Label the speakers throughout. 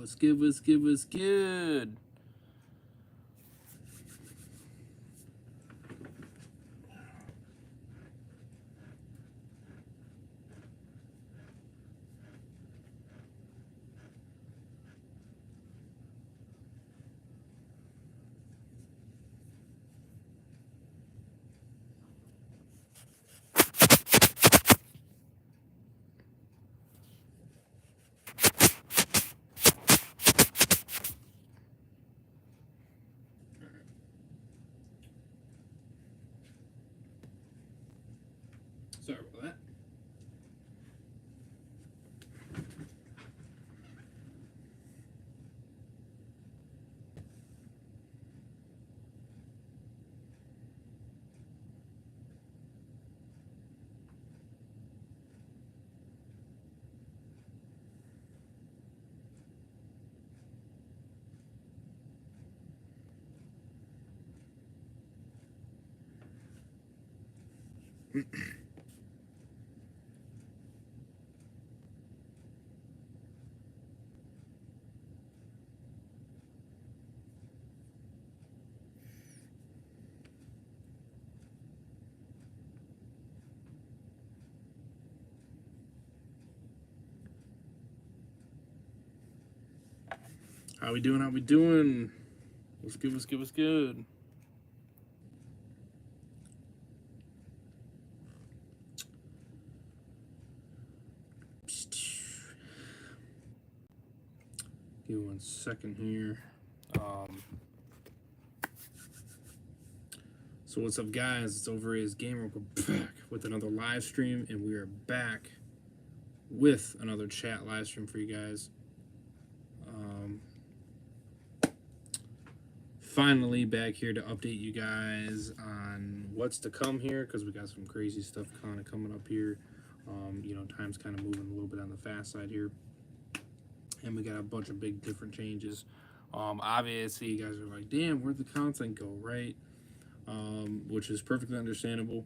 Speaker 1: What's good, what's good, what's good? Sorry about that. How we doing? How we doing? What's good? What's good? What's good? Give me 1 second here. So what's up, guys? It's Overrated Gamer. We're back with another live stream, and we are back with another chat live stream for you guys. Finally back here to update you guys on what's to come here, because we got some crazy stuff kind of coming up here. You know, time's kind of moving a little bit on the fast side here, and we got a bunch of big different changes. Obviously, you guys are like, damn, where'd the content go, right? Which is perfectly understandable.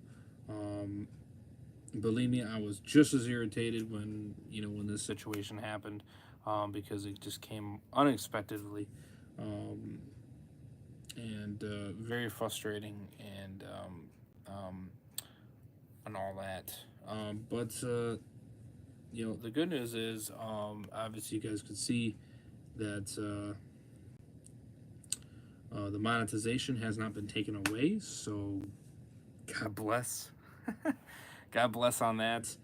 Speaker 1: Believe me, I was just as irritated when this situation happened, because it just came unexpectedly, and very frustrating, and all that. But the good news is, obviously, you guys could see that the monetization has not been taken away, so God bless. God bless on that.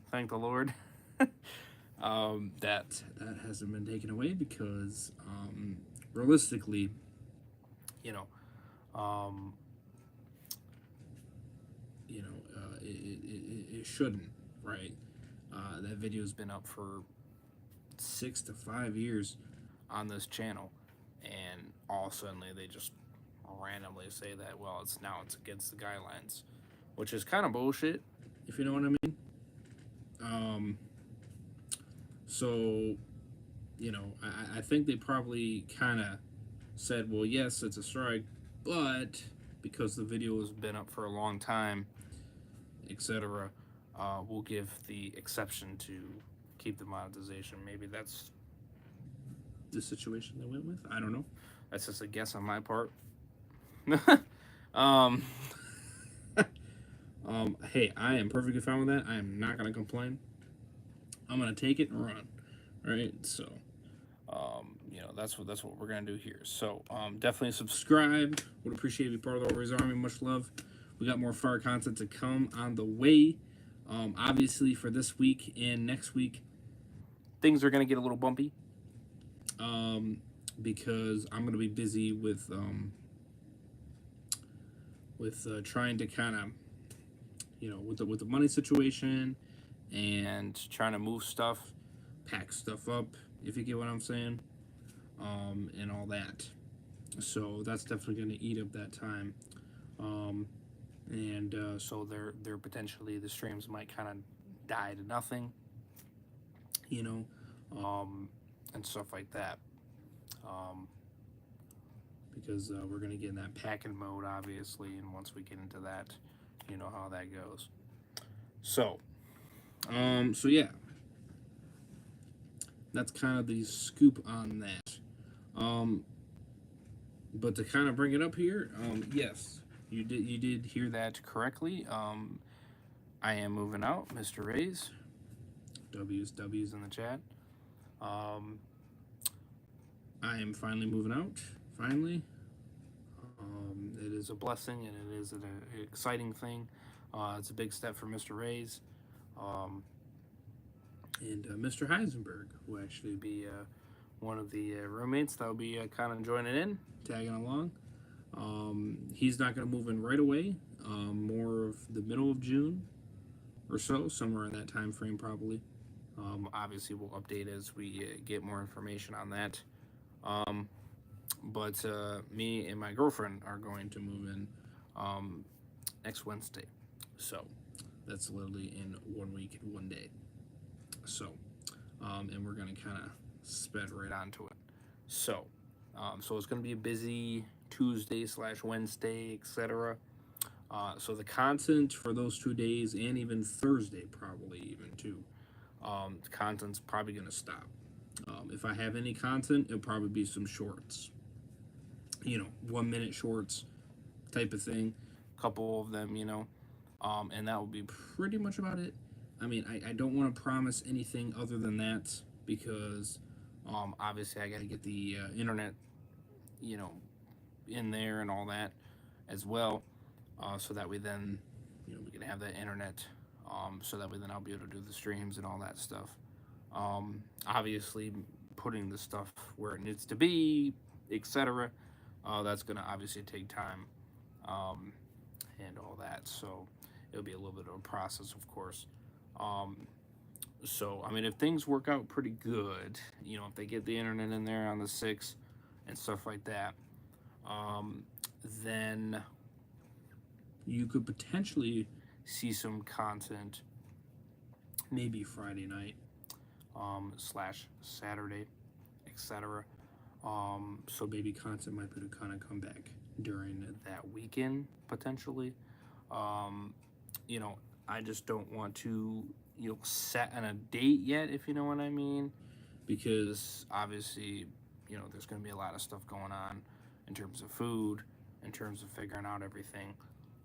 Speaker 1: Thank the Lord. That hasn't been taken away, because realistically, it shouldn't, right? That video's been up for 6 to 5 years on this channel, and all of a sudden they just randomly say that, well, it's against the guidelines, which is kind of bullshit, if you know what I mean. So I think they probably kind of said, well, yes, it's a strike, but because the video has been up for a long time, etc., we'll give the exception to keep the monetization. Maybe that's the situation they went with. I don't know. That's just a guess on my part. Hey, I am perfectly fine with that. I am not gonna complain. I'm gonna take it and run. All right, so that's what we're gonna do here. So definitely subscribe. Would appreciate you being part of the Warriors Army. Much love. We got more fire content to come on the way. Obviously, for this week and next week, things are gonna get a little bumpy. Because I'm gonna be busy with trying to kind of, with the money situation, and trying to move stuff, pack stuff up, if you get what I'm saying, and all that. So that's definitely going to eat up that time, and so they're potentially, the streams might kind of die to nothing, and stuff like that, because we're going to get in that packing mode, obviously, and once we get into that, you know how that goes. So yeah, that's kind of the scoop on that. Um, but to kind of bring it up here, yes, you did hear that correctly. I am moving out, Mr. Rays. W's in the chat. Um, I am finally moving out. Finally, it is a blessing and it is an exciting thing. It's a big step for Mr. Rays. And Mr. Heisenberg will actually be one of the roommates that will be kind of joining in, tagging along. He's not going to move in right away. More of the middle of June or so, somewhere in that time frame probably. Obviously, we'll update as we get more information on that. But me and my girlfriend are going to move in next Wednesday. So that's literally in 1 week and 1 day. So, and we're going to kind of sped right onto it. So, so it's going to be a busy Tuesday/Wednesday, etc. So the content for those 2 days and even Thursday, probably even too, the content's probably going to stop. If I have any content, it'll probably be some shorts. 1 minute shorts type of thing. A couple of them, and that will be pretty much about it. I mean, I don't want to promise anything other than that because obviously I got to get the internet, in there and all that as well, so that we then, we can have that internet, so that way then I'll be able to do the streams and all that stuff. Obviously, putting the stuff where it needs to be, etc. That's going to obviously take time, and all that. So it'll be a little bit of a process, of course. So I mean, if things work out pretty good, if they get the internet in there on the 6th and stuff like that, then you could potentially see some content maybe Friday night, / Saturday, etc. So maybe content might be to kind of come back during that weekend potentially. I just don't want to, set on a date yet, if you know what I mean, because obviously, there's going to be a lot of stuff going on in terms of food, in terms of figuring out everything,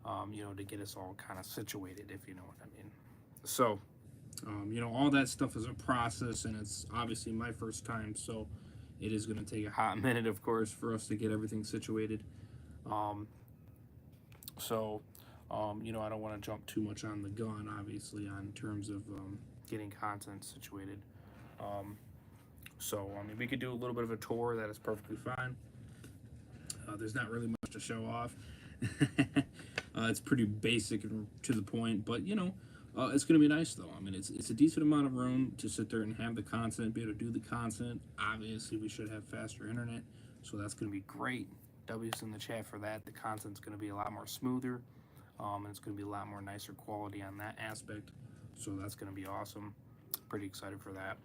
Speaker 1: to get us all kind of situated, if you know what I mean. So, all that stuff is a process, and it's obviously my first time, so it is going to take a hot minute, of course, for us to get everything situated. I don't want to jump too much on the gun, obviously, on terms of getting content situated. We could do a little bit of a tour. That is perfectly fine. There's not really much to show off. It's pretty basic and to the point, but it's going to be nice though. I mean, it's a decent amount of room to sit there and have the content, be able to do the content. Obviously, we should have faster internet, so that's going to be great. W's in the chat for that. The content's going to be a lot more smoother, and it's going to be a lot more nicer quality on that aspect. So that's going to be awesome. Pretty excited for that.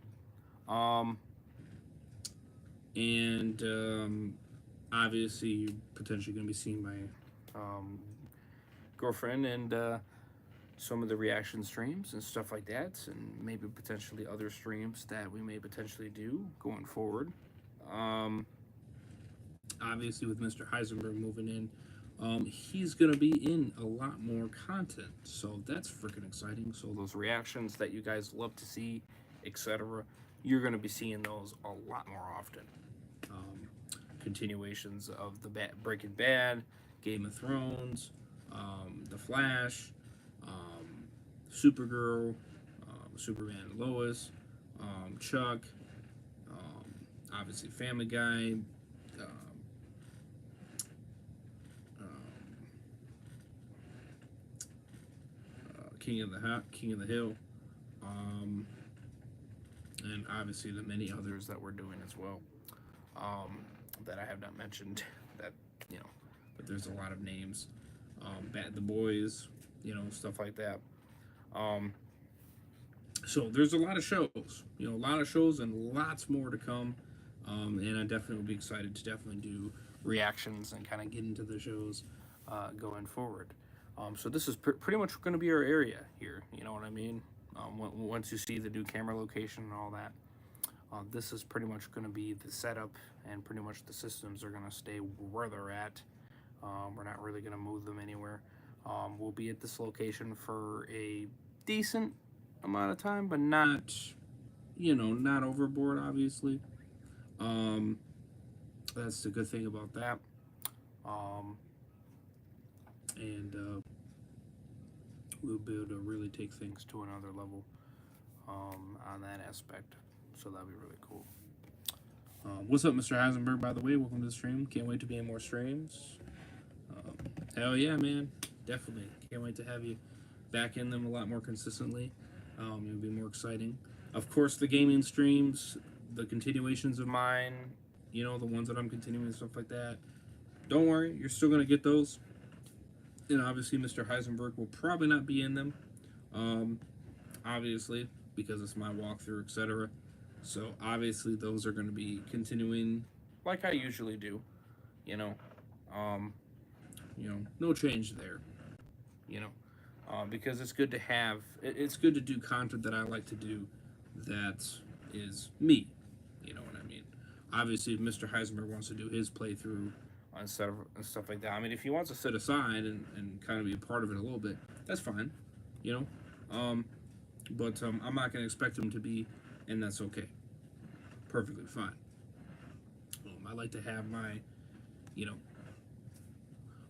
Speaker 1: Obviously, you're potentially going to be seeing my girlfriend and some of the reaction streams and stuff like that, and maybe potentially other streams that we may potentially do going forward. Obviously, with Mr. Heisenberg moving in, he's going to be in a lot more content, so that's freaking exciting. So those reactions that you guys love to see, etc., you're going to be seeing those a lot more often. Continuations of the Breaking Bad, Game of Thrones, The Flash, Supergirl, Superman and Lois, Chuck, obviously Family Guy, King of the Hill, and obviously the many others that we're doing as well, that I have not mentioned. That but there's a lot of names. The Boys, stuff like that. So there's a lot of shows, and lots more to come. And I definitely will be excited to definitely do reactions and kind of get into the shows going forward. So this is pretty much going to be our area here. You know what I mean? Once you see the new camera location and all that. This is pretty much going to be the setup, and pretty much the systems are going to stay where they're at. We're not really going to move them anywhere. We'll be at this location for a decent amount of time, but not, not overboard, obviously. Um, that's the good thing about that. Um, and we'll be able to really take things to another level on that aspect. So that'll be really cool. What's up, Mr. Heisenberg, by the way? Welcome to the stream. Can't wait to be in more streams. Hell yeah, man. Definitely. Can't wait to have you back in them a lot more consistently. It'll be more exciting. Of course, the gaming streams, the continuations of mine, the ones that I'm continuing and stuff like that. Don't worry, you're still going to get those. And obviously, Mr. Heisenberg will probably not be in them. Obviously, because it's my walkthrough, etc. So obviously, those are going to be continuing like I usually do. No change there. Because it's good to have. It's good to do content that I like to do. That is me. You know what I mean? Obviously, if Mr. Heisenberg wants to do his playthrough and stuff like that. I mean, if he wants to sit aside and kind of be a part of it a little bit, that's fine. But I'm not going to expect him to be, and that's okay. Perfectly fine. I like to have my,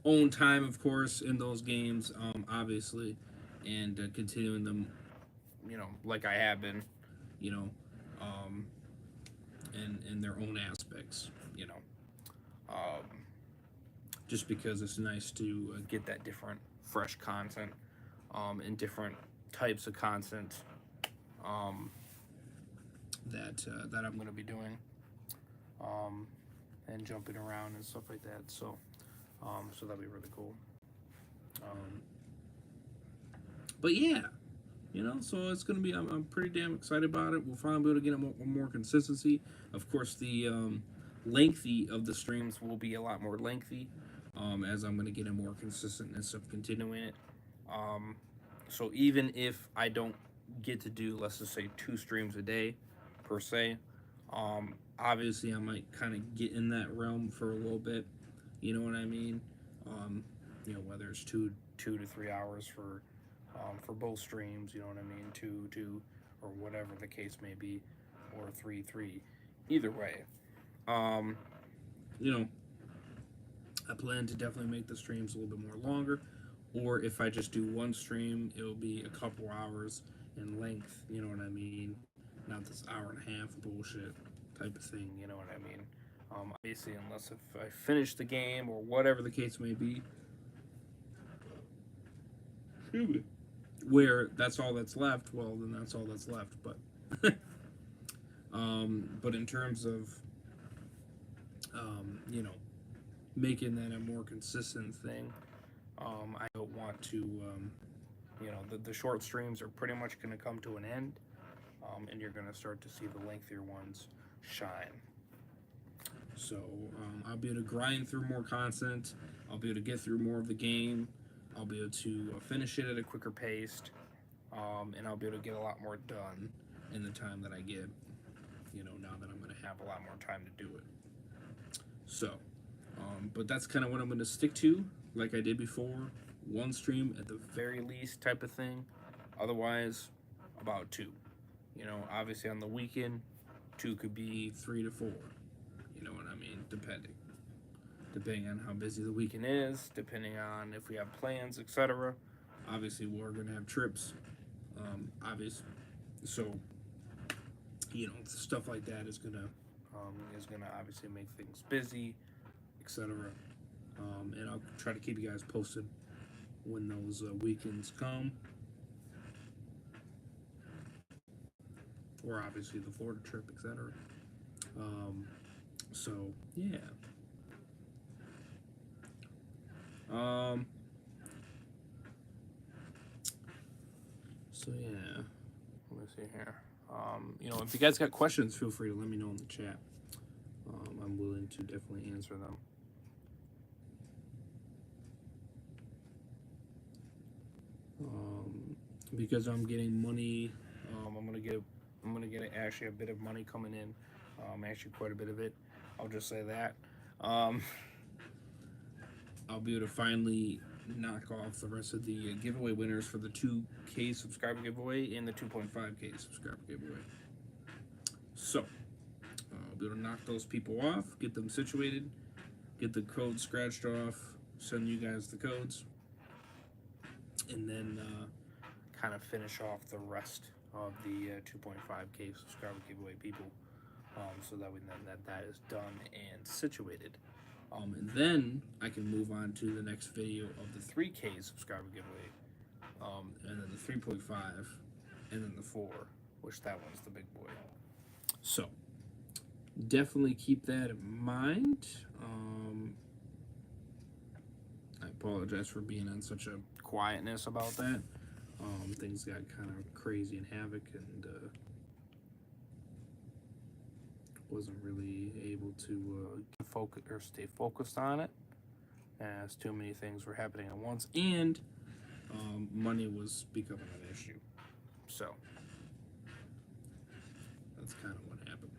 Speaker 1: own time, of course, in those games, obviously, and continuing them, like I have been, in their own aspects, just because it's nice to get that different, fresh content, and different types of content that I'm going to be doing, and jumping around and stuff like that. So that'll be really cool. But yeah, so it's going to be. I'm pretty damn excited about it. We'll finally be able to get more consistency. Of course, the lengthy of the streams will be a lot more lengthy, as I'm going to get a more consistentness of continuing it. So even if I don't get to do, let's just say, 2 streams a day, per se, obviously I might kind of get in that realm for a little bit. You know what I mean? Whether it's 2 to 3 hours for both streams. You know what I mean? 2, or whatever the case may be, or 3. Either way, I plan to definitely make the streams a little bit more longer. Or if I just do one stream, it'll be a couple hours in length. You know what I mean? Not this hour and a half bullshit type of thing. You know what I mean? Obviously, unless if I finish the game or whatever the case may be, where that's all that's left, well, then that's all that's left. But but in terms of making that a more consistent thing, I don't want to the short streams are pretty much going to come to an end, and you're going to start to see the lengthier ones shine. So I'll be able to grind through more content. I'll be able to get through more of the game. I'll be able to finish it at a quicker pace, and I'll be able to get a lot more done in the time that I get, now that I'm going to have a lot more time to do it. So, but that's kind of what I'm going to stick to, like I did before. 1 stream at the very least type of thing. Otherwise, about 2. Obviously on the weekend, 2 could be 3 to 4. You know what I mean? Depending on how busy the weekend is, depending on if we have plans, etc. Obviously, we're going to have trips. Obviously, so stuff like that is gonna obviously make things busy, etc. And I'll try to keep you guys posted when those weekends come, or obviously the Florida trip, etc. So yeah. So yeah. Let me see here. If you guys got questions, feel free to let me know in the chat. I'm willing to definitely answer them. Because I'm getting money, I'm I'm gonna get actually a bit of money coming in, actually quite a bit of it. I'll just say that. Um, I'll be able to finally knock off the rest of the giveaway winners for the 2K subscriber giveaway and the 2.5K subscriber giveaway. So, I'll be able to knock those people off, get them situated, get the code scratched off, send you guys the codes, and then kind of finish off the rest of the 2.5K subscriber giveaway people, so that that is done and situated. And then I can move on to the next video of the 3K subscriber giveaway, and then the 3.5, and then the 4, which that one's the big boy. So definitely keep that in mind. I apologize for being on such a quietness about that. Things got kind of crazy and havoc, and wasn't really able to focus or stay focused on it, as too many things were happening at once, and money was becoming an issue. So that's kind of what happened.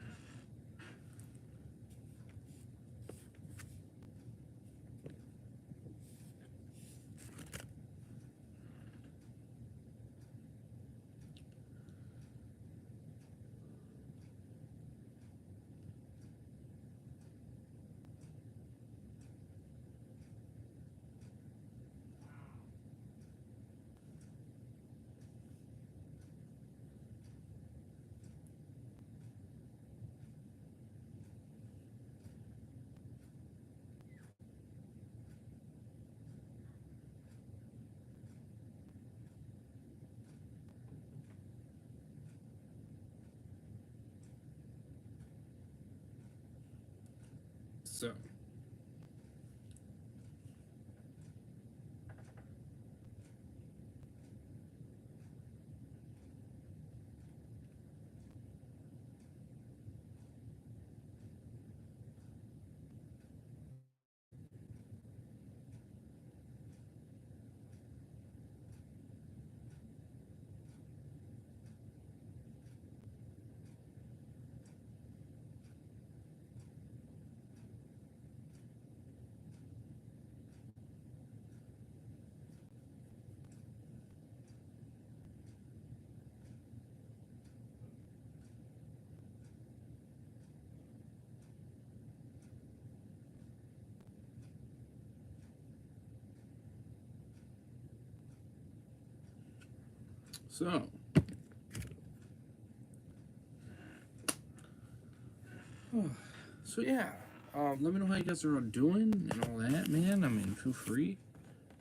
Speaker 1: So so yeah. Let me know how you guys are all doing and all that, man. I mean, feel free.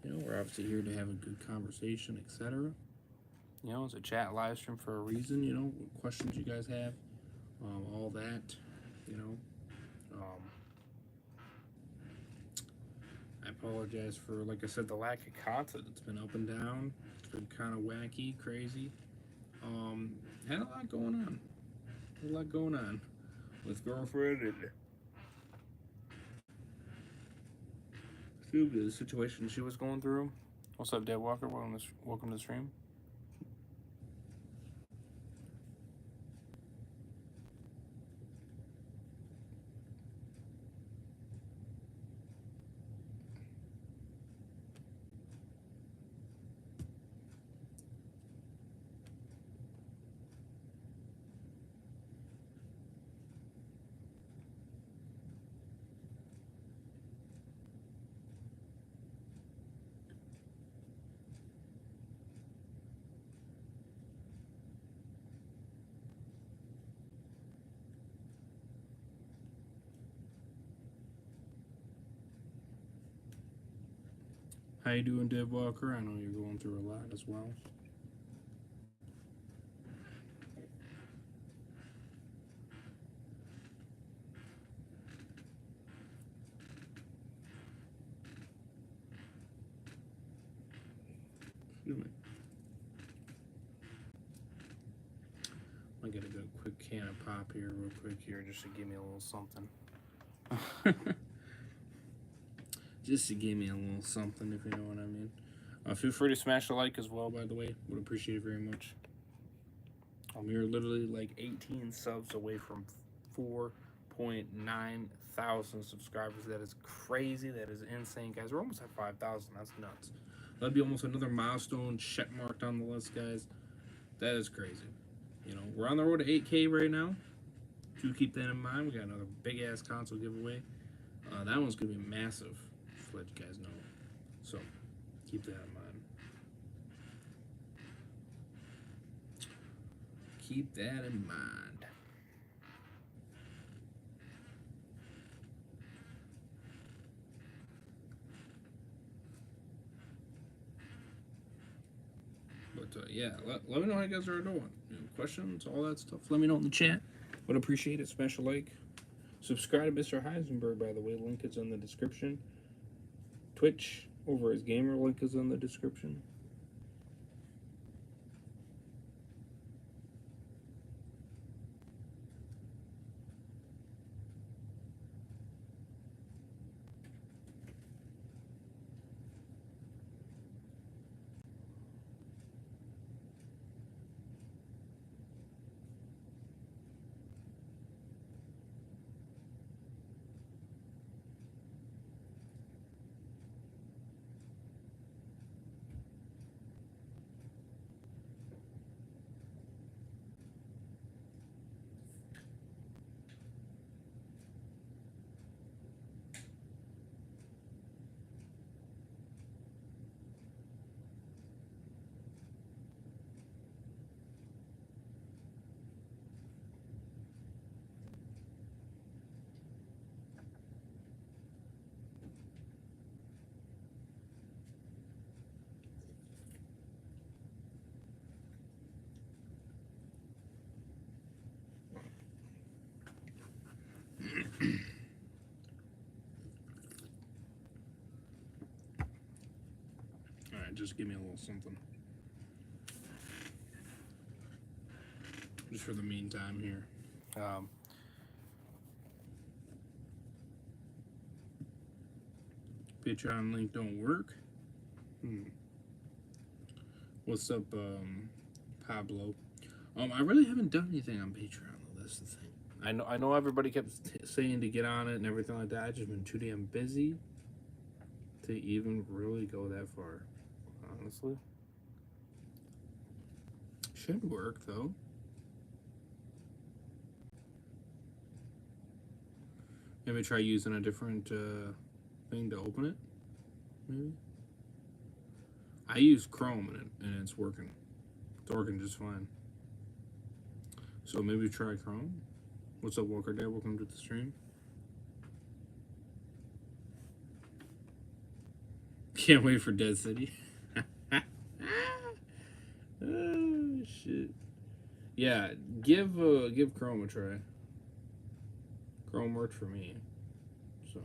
Speaker 1: You know, we're obviously here to have a good conversation, etc. You know, it's a chat live stream for a reason. You know, what questions you guys have, all that. You know, I apologize for, like I said, the lack of content. It's been up and down. It's been kind of wacky, crazy. Had a lot going on. A lot going on with girlfriend and the situation she was going through. What's up, Dad Walker? Welcome to the stream. How you doing, Dad Walker? I know you're going through a lot as well. I gotta go quick can of pop here real quick here just to give me a little something. Just to give me a little something, if you know what I mean. Feel free to smash the like as well, by the way. Would appreciate it very much. We were literally like 18 subs away from 4.9 thousand subscribers. That is crazy. That is insane, guys. We're almost at 5,000. That's nuts. That'd be almost another milestone check marked on the list, guys. That is crazy. You know, we're on the road to 8K right now. Do keep that in mind. We got another big ass console giveaway. That one's gonna be massive. Just to let you guys know. So keep that in mind. Keep that in mind. But yeah, let me know how you guys are doing. You know, questions, all that stuff. Let me know in the chat. Would appreciate it. Smash a like. Subscribe to Mr. Heisenberg, by the way. Link is in the description. Twitch over his gamer link is in the description. Alright, just give me a little something. Just for the meantime here. Patreon link don't work. What's up, Pablo? I really haven't done anything on Patreon though. That's the thing. I know everybody kept saying to get on it and everything like that. I've just been too damn busy to even really go that far. Honestly, should work though. Maybe try using a different thing to open it. Maybe. I use Chrome and it's working. It's working just fine. So maybe try Chrome. What's up, Walker Dad? Welcome to the stream. Can't wait for Dead City. Oh shit. Yeah, give Chrome a try. Chrome worked for me. So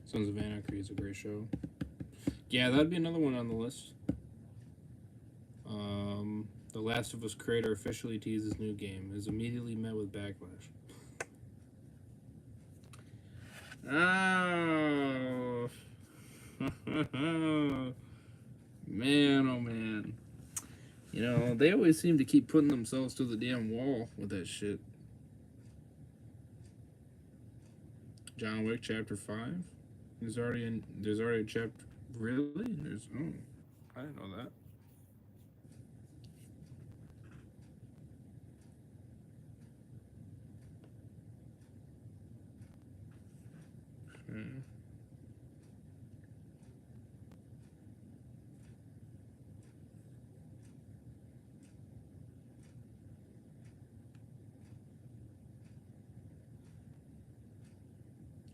Speaker 1: Sons of Anarchy is a great show. Yeah, that'd be another one on the list. The Last of Us creator officially teased his new game. Is immediately met with backlash. Oh. Man, oh man. You know, they always seem to keep putting themselves to the damn wall with that shit. John Wick Chapter 5? There's already a chapter. Really? I didn't know that.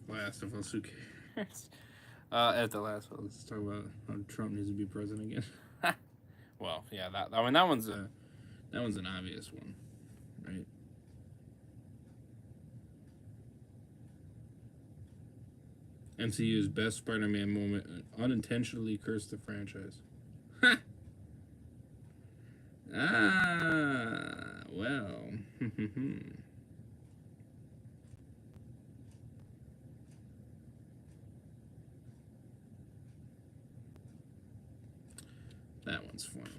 Speaker 1: Last of Us, who cares? At the last one, let's talk about how Trump needs to be president again. Well, yeah, that one's an obvious one, right? MCU's best Spider-Man moment unintentionally cursed the franchise. Well. That one's funny.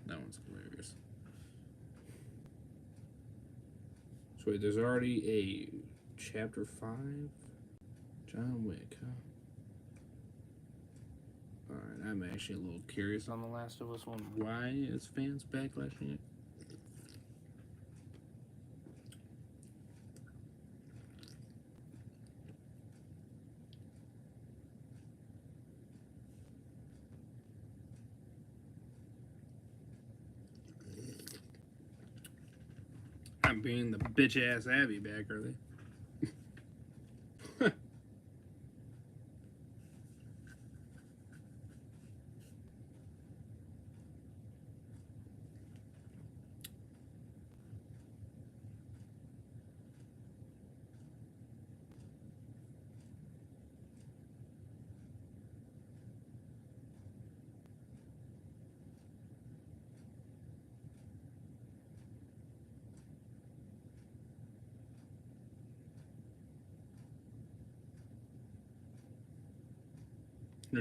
Speaker 1: That one's hilarious. So wait, there's already a chapter 5? John Wick, huh? Alright, I'm actually a little curious on The Last of Us one. Why is fans backlashing it? I'm bringing the bitch ass Abby back, are they?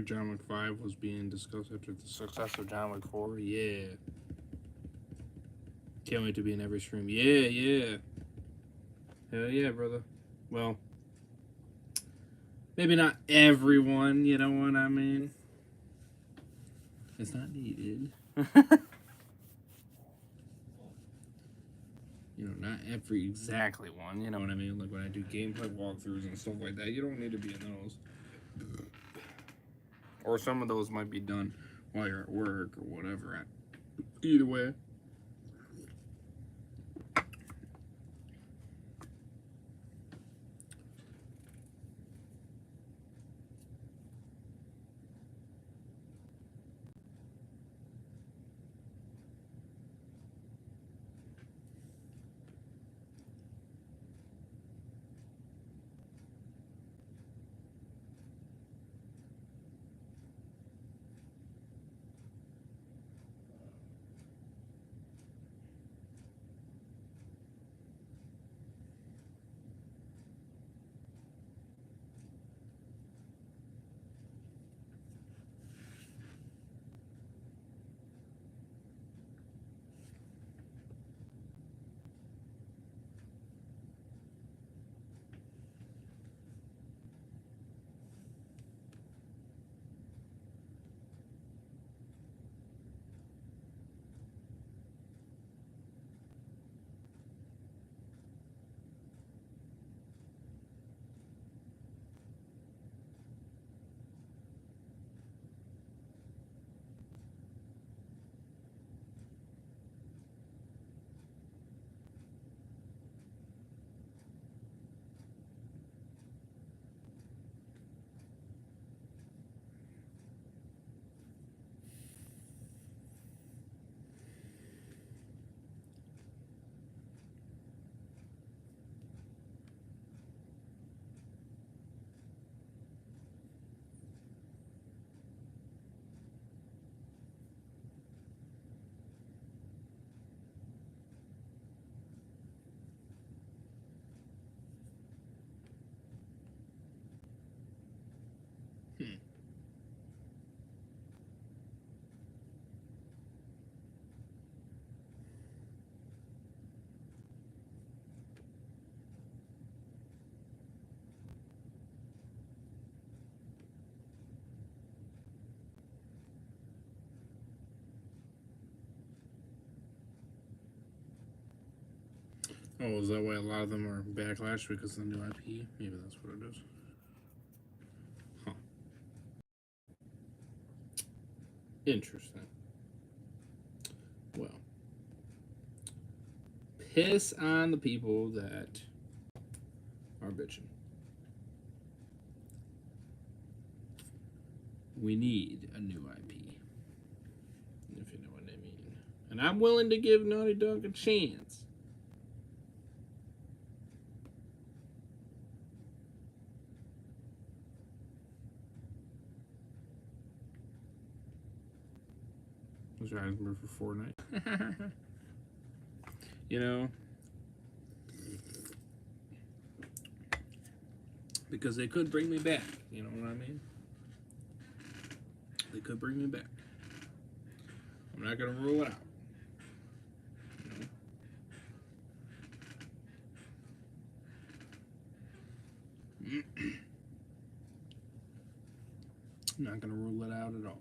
Speaker 1: John Wick 5 was being discussed after the success of John Wick 4. Yeah. Can't wait to be in every stream. Yeah. Hell yeah, brother. Well, maybe not everyone, you know what I mean? It's not needed. You know, not every exactly one, you know what I mean? Like when I do gameplay walkthroughs and stuff like that, you don't need to be in those. Or some of those might be done while you're at work or whatever. Either way. Oh, is that why a lot of them are backlash because of the new IP? Maybe that's what it is. Huh. Interesting. Well, piss on the people that are bitching. We need a new IP, if you know what I mean. And I'm willing to give Naughty Dog a chance. Mr. Heisenberg for Fortnite. You know, because they could bring me back. You know what I mean? They could bring me back. I'm not gonna rule it out. You know? I'm not gonna rule it out at all.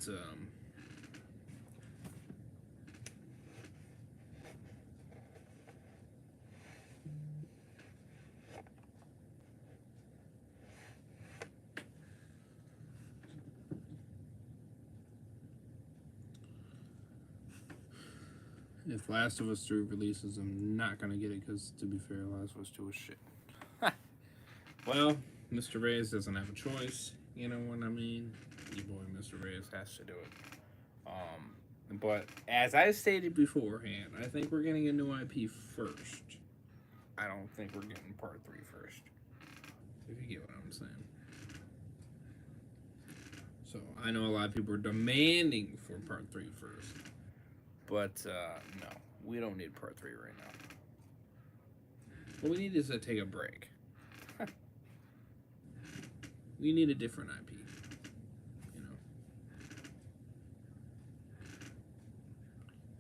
Speaker 1: So. But if Last of Us 3 releases, I'm not gonna get it because, to be fair, Last of Us 2 is shit. Well, Mr. Reyes doesn't have a choice. You know what I mean? Your boy Mr. Reyes has to do it. But as I stated beforehand, I think we're getting a new IP first. I don't think we're getting part 3 first. If you get what I'm saying. So I know a lot of people are demanding for part 3 first. But no, we don't need part 3 right now. What we need is to take a break. We need a different IP. You know.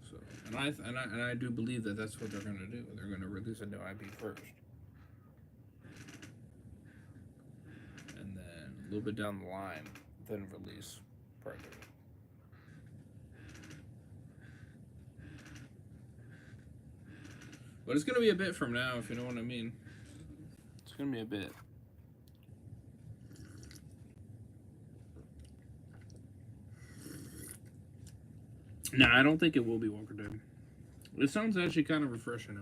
Speaker 1: So and I do believe that that's what they're going to do. They're going to release a new IP first. And then a little bit down the line, then release part 3. But it's going to be a bit from now, if you know what I mean. It's going to be a bit. No, I don't think it will be Walker Dead. It sounds actually kind of refreshing.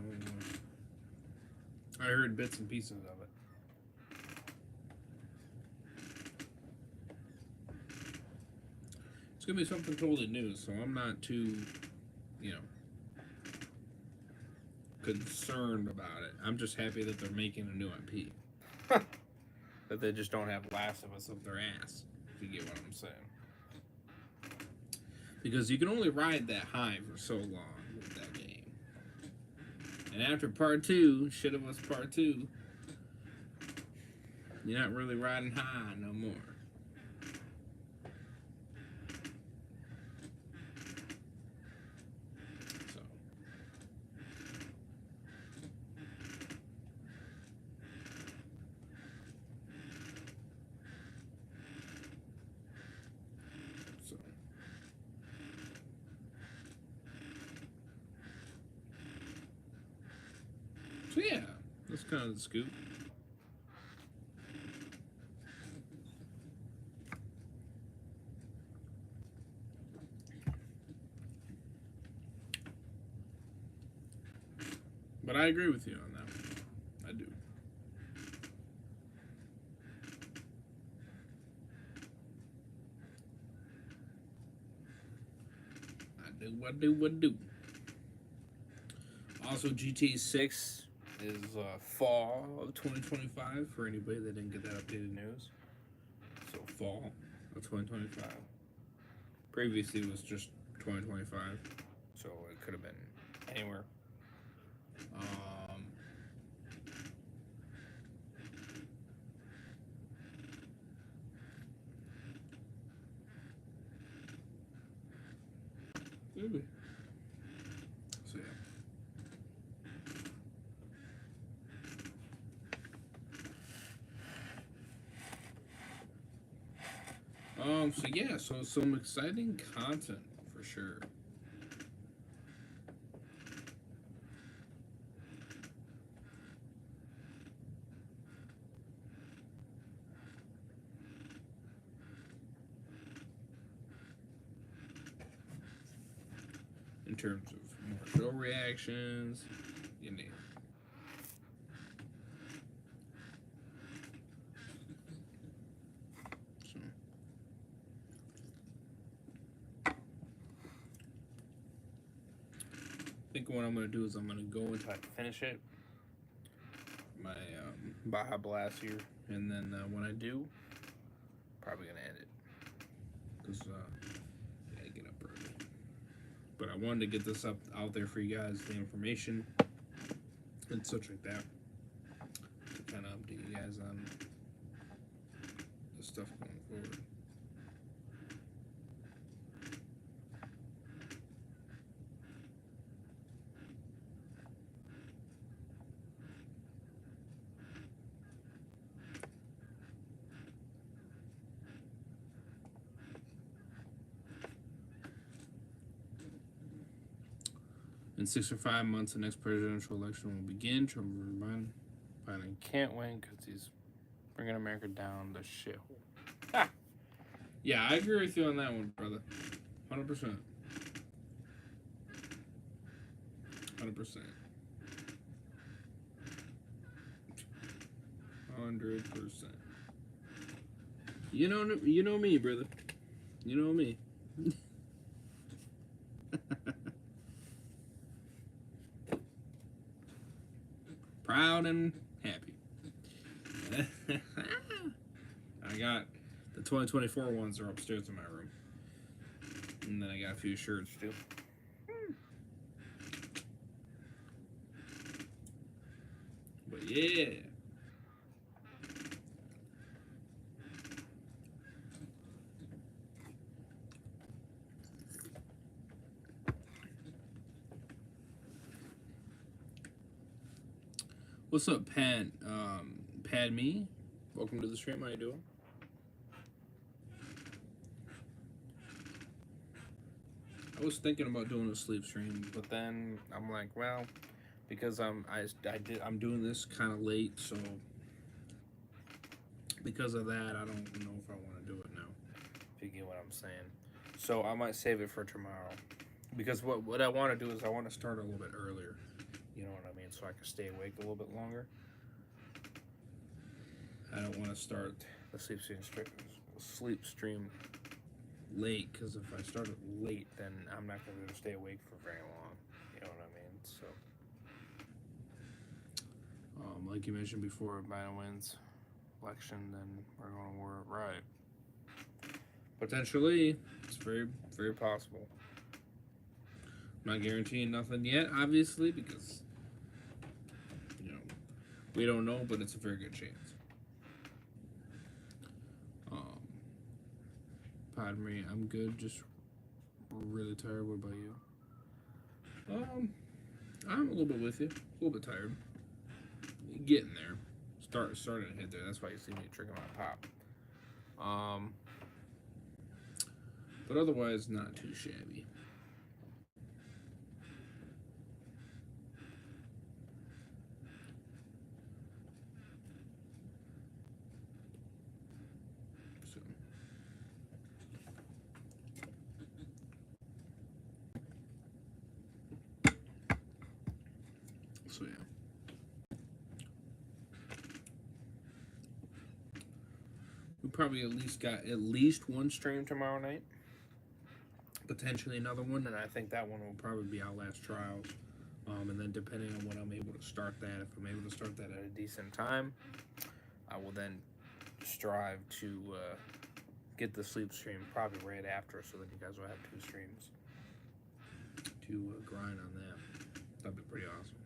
Speaker 1: I heard bits and pieces of it. It's going to be something totally new, so I'm not too, you know, concerned about it. I'm just happy that they're making a new IP. That they just don't have Last of Us up their ass, if you get what I'm saying. Because you can only ride that high for so long with that game. And after part 2, Shit of Us part 2, you're not really riding high no more. So yeah, that's kind of the scoop. But I agree with you on that one. I do. I do. Also, GTA 6 is fall of 2025 for anybody that didn't get that updated news. So fall of 2025. Previously it was just 2025, so it could have been anywhere. Maybe. So yeah. So yeah, so some exciting content for sure. In terms of more show reactions, you name it. think what I'm gonna do is I'm gonna go until I finish it, my Baja Blast here, and then when I do, probably gonna end it because I get up early. But I wanted to get this up out there for you guys, the information and such like that, to kind of update you guys on the stuff going forward. In 6 or 5 months, the next presidential election will begin. Trump Biden can't win because he's bringing America down the shithole. Ah! Yeah, I agree with you on that one, brother. 100%. 100%. 100%. You know me, brother. You know me. Proud and happy. I got the 2024 ones are upstairs in my room. And then I got a few shirts too. But yeah. What's up, Pat? Padme? Welcome to the stream. How you doing? I was thinking about doing a sleep stream, but then I'm like, well, because I'm doing this kind of late, so because of that, I don't know if I want to do it now. If you get what I'm saying. So I might save it for tomorrow, because what I want to do is I want to start a little bit earlier. You know what I mean? So I can stay awake a little bit longer. I don't want to start the sleep stream late, because if I start it late, then I'm not going to stay awake for very long. You know what I mean? So, like you mentioned before, if Biden wins election, then we're going to war right. Potentially, it's very, very possible. I'm not guaranteeing nothing yet, obviously, because we don't know, but it's a very good chance. Padme, I'm good, just really tired. What about you? I'm a little bit with you, a little bit tired. Getting there. Starting to hit there. That's why you see me drinking my pop. But otherwise, not too shabby. So yeah. We probably got at least one stream tomorrow night. Potentially another one, and I think that one will probably be our last trials. And then depending on when I'm able to start that, if I'm able to start that at a decent time, I will then strive to get the sleep stream probably right after, so that you guys will have 2 streams to grind on that. That'd be pretty awesome.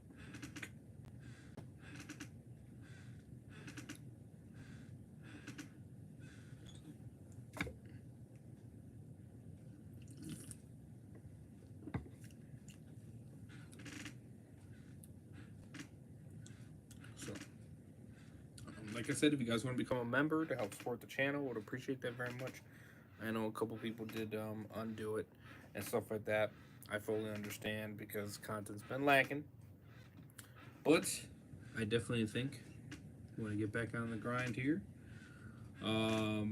Speaker 1: So, like I said, if you guys want to become a member to help support the channel, would appreciate that very much. I know a couple people did undo it and stuff like that. I fully understand, because content's been lacking. But I definitely think when I get back on the grind here, I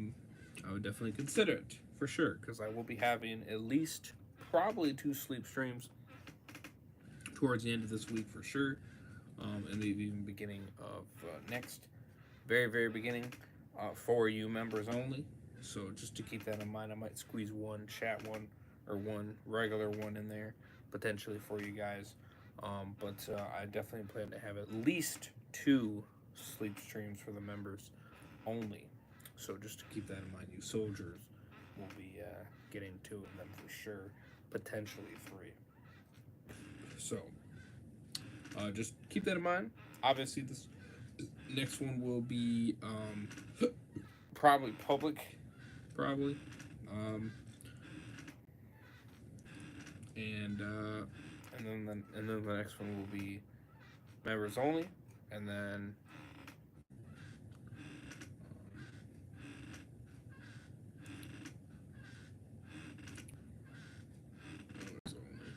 Speaker 1: would definitely consider it for sure, because I will be having at least probably 2 sleep streams towards the end of this week for sure, and the even beginning of next, very beginning, for you members only. So just to keep that in mind, I might squeeze one chat one or one regular one in there potentially for you guys. But I definitely plan to have at least 2 sleep streams for the members only. So just to keep that in mind, you soldiers will be getting 2 of them for sure, potentially 3. So just keep that in mind. Obviously, this next one will be probably public, probably, and then the next one will be members only, and then members only.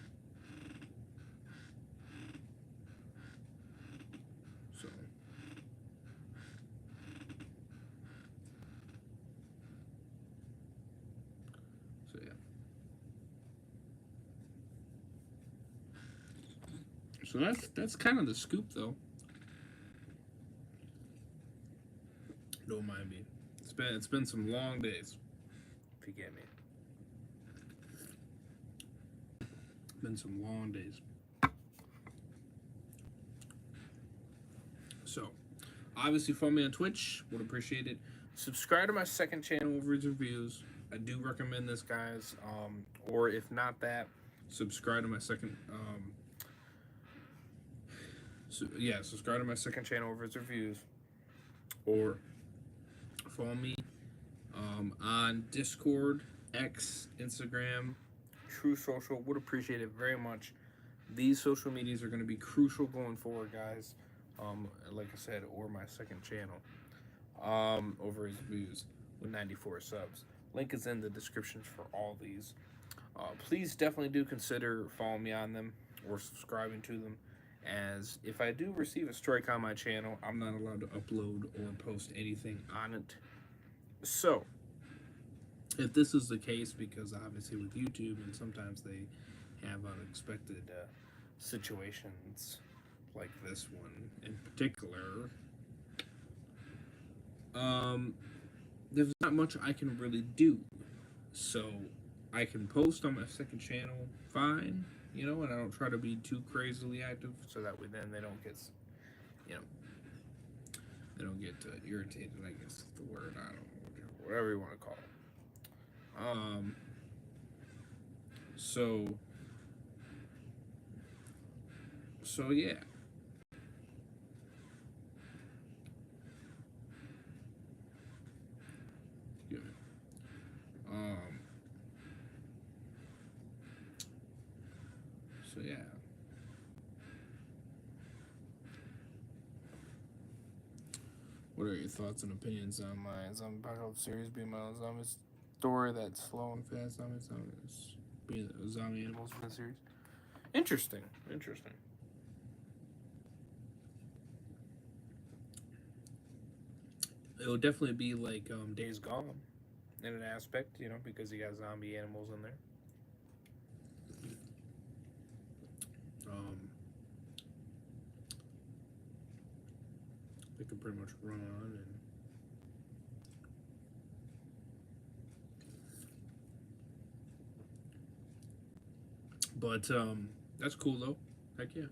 Speaker 1: So yeah. So that's kind of the scoop, though. Don't mind me. It's been some long days, if you get me. Been some long days. So, obviously, follow me on Twitch. Would appreciate it. Subscribe to my second channel with reviews. I do recommend this, guys. Or if not that, subscribe to my second. Subscribe to my second channel with its reviews. Or follow me on Discord, X, Instagram, True Social. Would appreciate it very much. These social medias are going to be crucial going forward, guys. Like I said, or my second channel over his views with 94 subs. Link is in the descriptions for all these. Please definitely do consider following me on them or subscribing to them, as if I do receive a strike on my channel, I'm not allowed to upload or post anything on it. So, if this is the case, because obviously with YouTube, and sometimes they have unexpected situations like this one in particular, there's not much I can really do. So I can post on my second channel, fine, and I don't try to be too crazily active, so that way then they don't get, irritated, I guess is the word, I don't know, whatever you want to call it. So yeah. So yeah. What are your thoughts and opinions on my zombie apocalypse series being my zombie story that's slow and fast zombies being zombie animals in the series? Interesting. It would definitely be like Days Gone in an aspect, because you got zombie animals in there. They can pretty much run and but that's cool though. Heck yeah.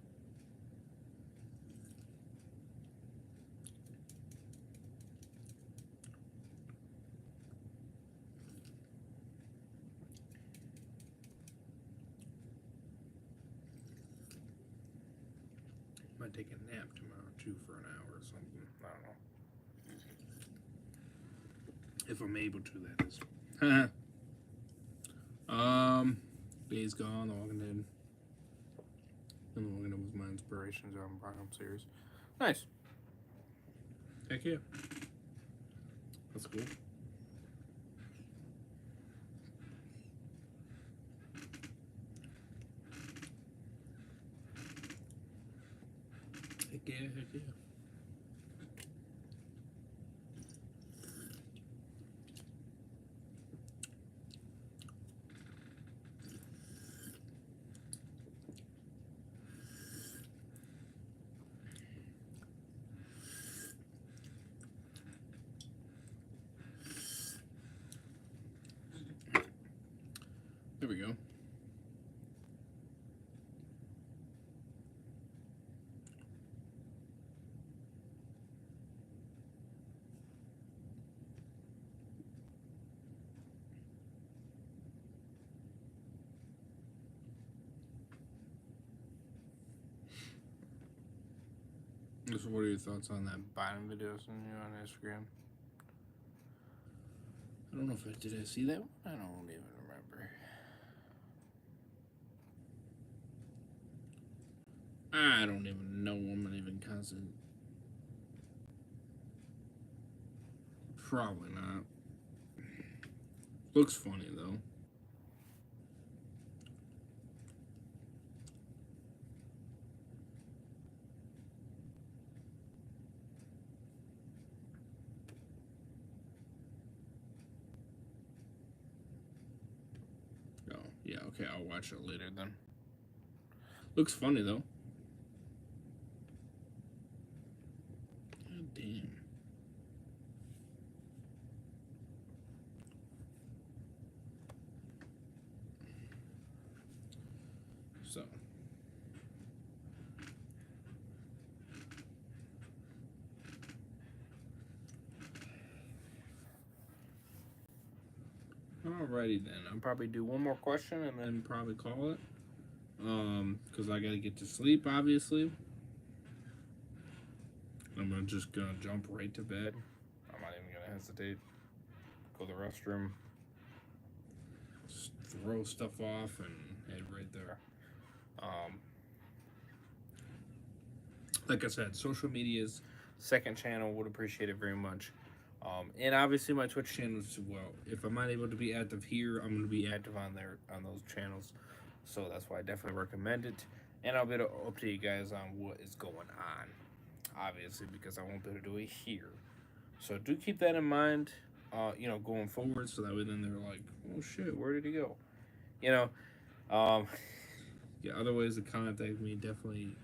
Speaker 1: Might take a nap tomorrow too for an hour or something. I don't know. If I'm able to, that is. Days Gone, The Walking Dead. And The Walking Dead was my inspirations on Arkham series. Nice. Heck yeah. That's cool. Heck yeah. There we go. So what are your thoughts on that bottom video sent you on Instagram? I don't know if did I see that one? I don't even remember. I don't even know. I'm not even constant. Probably not. Looks funny though. Oh, yeah, okay, I'll watch it later then. Looks funny though. God damn. So. Alrighty then. I'll probably do one more question and then probably call it. Because I gotta get to sleep, obviously. I'm just gonna jump right to bed. I'm not even gonna hesitate. Go to the restroom. Just throw stuff off and head right there. Like I said, social media's second channel, would appreciate it very much. And obviously my Twitch channel as well. If I'm not able to be active here, I'm going to be active on there on those channels. So that's why I definitely recommend it. And I'll be able to update you guys on what is going on. Obviously, because I won't be able to do it here. So do keep that in mind, going forward. So that way then they're like, oh shit, where did he go? Yeah, other ways to contact me, definitely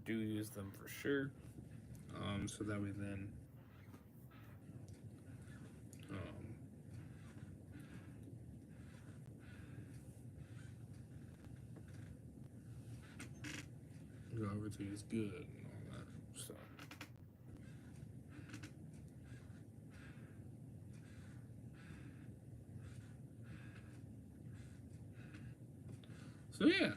Speaker 1: do use them for sure. So that way then everything is good and all that stuff. So yeah.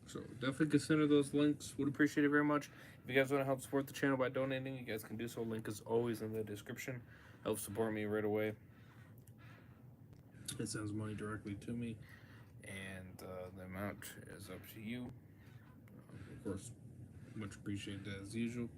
Speaker 1: So definitely consider those links. Would appreciate it very much. If you guys want to help support the channel by donating, you guys can do so. Link is always in the description. Help support me right away. It sends money directly to me, and the amount is up to you. Of course, much appreciated as usual.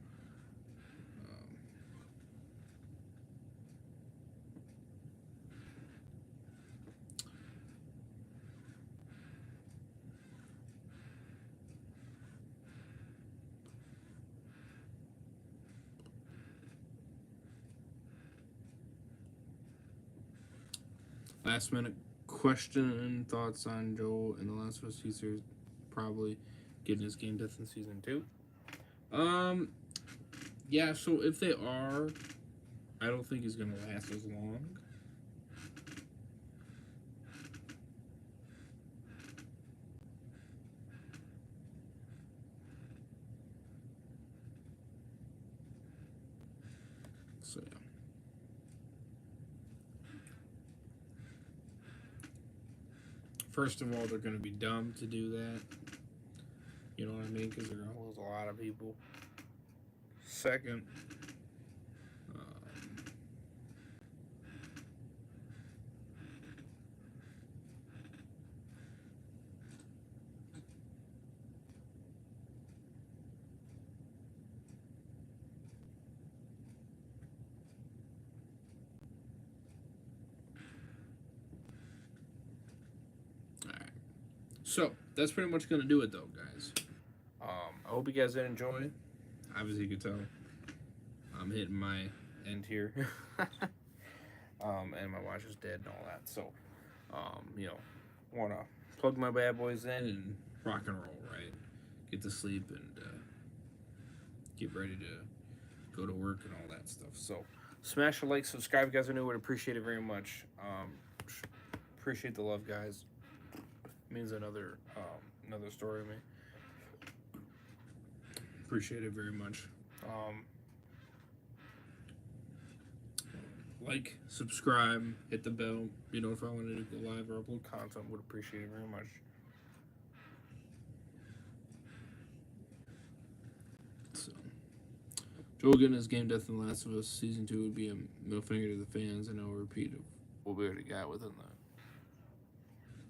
Speaker 1: Last minute question and thoughts on Joel in the Last of Us series. Probably getting his game death in season 2. Yeah, so if they are, I don't think he's gonna last as long. So yeah. First of all, they're gonna be dumb to do that. You know what I mean? Because they're gonna lose a lot of people. Second, alright. So that's pretty much gonna do it, though, guys. I hope you guys did enjoy. Obviously, you can tell I'm hitting my end here. And my watch is dead and all that. So, want to plug my bad boys in and rock and roll, right? Get to sleep and get ready to go to work and all that stuff. So, smash a like, subscribe if you guys are new. Would appreciate it very much. Appreciate the love, guys. It means another story of me. Appreciate it very much. Like, subscribe, hit the bell, be notified when I go live or upload content. Would appreciate it very much. So, Joel getting his game death in The Last of Us Season 2 would be a middle finger to the fans, and no repeat of what we already got within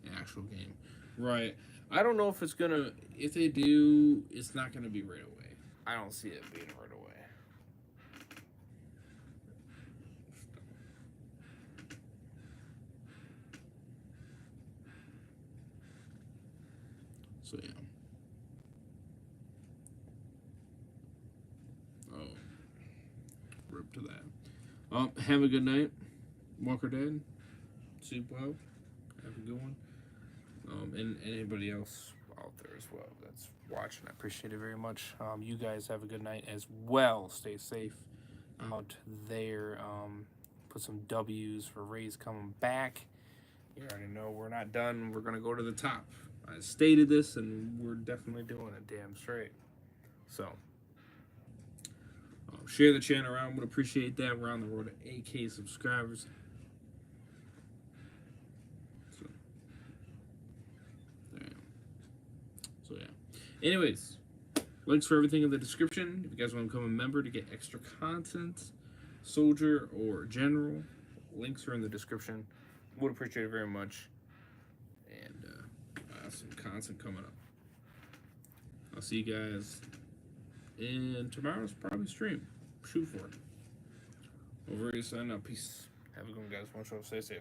Speaker 1: the actual game. Right. I don't know if it's gonna, if they do, it's not gonna be right away. I don't see it being right away. So yeah. Oh, rip to that. Have a good night, Walker Dead. Sleep well. Have a good one. And anybody else out there as well that's watching, I appreciate it very much. You guys have a good night as well. Stay safe out there. Put some W's for Rays coming back. You already know we're not done. We're gonna go to the top. I stated this, and we're definitely doing it damn straight. So, share the channel around. Would appreciate that. We're on the road to 8K subscribers. So yeah. Anyways, links for everything in the description. If you guys want to become a member to get extra content, soldier or general, links are in the description. Would appreciate it very much. And some content coming up. I'll see you guys in tomorrow's probably stream. Shoot for it. Over here, sign up. Peace. Have a good one, guys. One show. Stay safe.